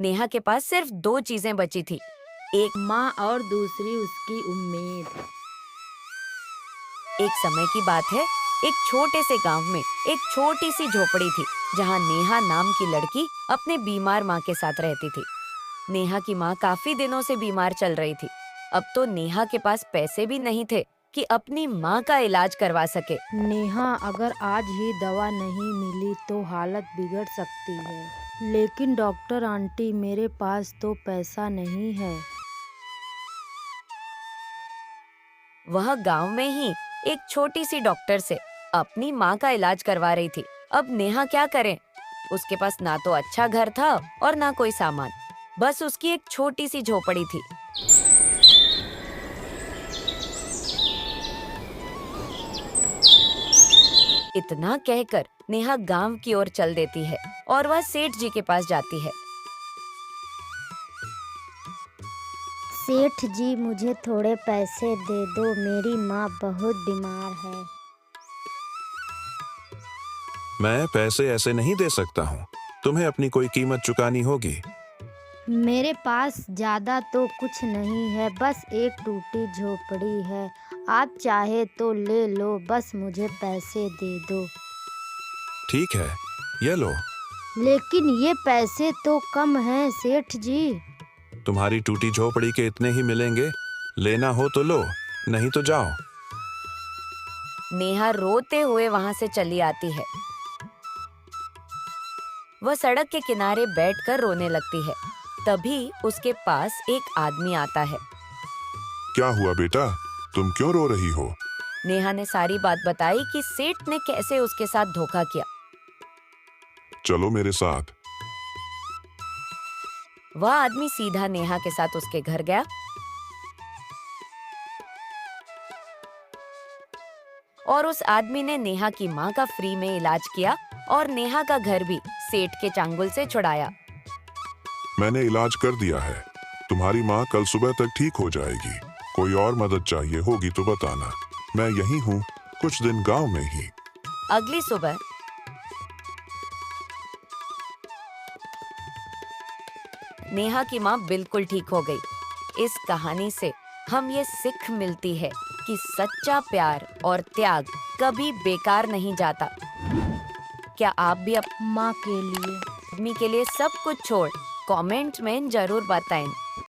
नेहा के पास सिर्फ 2 चीजें बची थी, एक माँ और दूसरी उसकी उम्मीद। एक समय की बात है, एक छोटे से गांव में एक छोटी सी झोपड़ी थी जहां नेहा नाम की लड़की अपने बीमार माँ के साथ रहती थी। नेहा की माँ काफी दिनों से बीमार चल रही थी। अब तो नेहा के पास पैसे भी नहीं थे कि अपनी माँ का इलाज करवा सके। नेहा, अगर आज ही दवा नहीं मिली तो हालत बिगड़ सकती है। लेकिन डॉक्टर आंटी, मेरे पास तो पैसा नहीं है। वह गांव में ही एक छोटी सी डॉक्टर से अपनी माँ का इलाज करवा रही थी। अब नेहा क्या करे? उसके पास ना तो अच्छा घर था और ना कोई सामान, बस उसकी एक छोटी सी झोपड़ी थी। इतना कहकर नेहा गांव की ओर चल देती है और वह सेठ जी के पास जाती है। सेठ जी, मुझे थोड़े पैसे दे दो, मेरी माँ बहुत बीमार है। मैं पैसे ऐसे नहीं दे सकता हूँ, तुम्हें अपनी कोई कीमत चुकानी होगी। मेरे पास ज़्यादा तो कुछ नहीं है, बस एक टूटी झोपड़ी है। आप चाहे तो ले लो, बस मुझे पैसे दे दो। ठीक है, ये लो। लेकिन ये पैसे तो कम हैं सेठ जी। तुम्हारी टूटी झोपड़ी के इतने ही मिलेंगे, लेना हो तो लो, नहीं तो जाओ। नेहा रोते हुए वहां से चली आती है। वह सड़क के किनारे बैठकर रोने लगती है। तभी उसके पास एक आदमी आता है। क्या हुआ बेटा, तुम क्यों रो रही हो? नेहा ने सारी बात बताई कि सेठ ने कैसे उसके साथ धोखा किया। चलो मेरे साथ। वह आदमी सीधा नेहा के साथ उसके घर गया और उस आदमी ने नेहा की माँ का फ्री में इलाज किया और नेहा का घर भी सेठ के चंगुल से छुड़ाया। मैंने इलाज कर दिया है, तुम्हारी माँ कल सुबह तक ठीक हो जाएगी। कोई और मदद चाहिए होगी तो बताना, मैं यही हूँ, कुछ दिन गांव में ही। अगली सुबह नेहा की माँ बिल्कुल ठीक हो गई। इस कहानी से हम ये सीख मिलती है कि सच्चा प्यार और त्याग कभी बेकार नहीं जाता। क्या आप भी अपनी माँ के लिए आदमी के लिए सब कुछ छोड़ कमेंट में जरूर बताएं।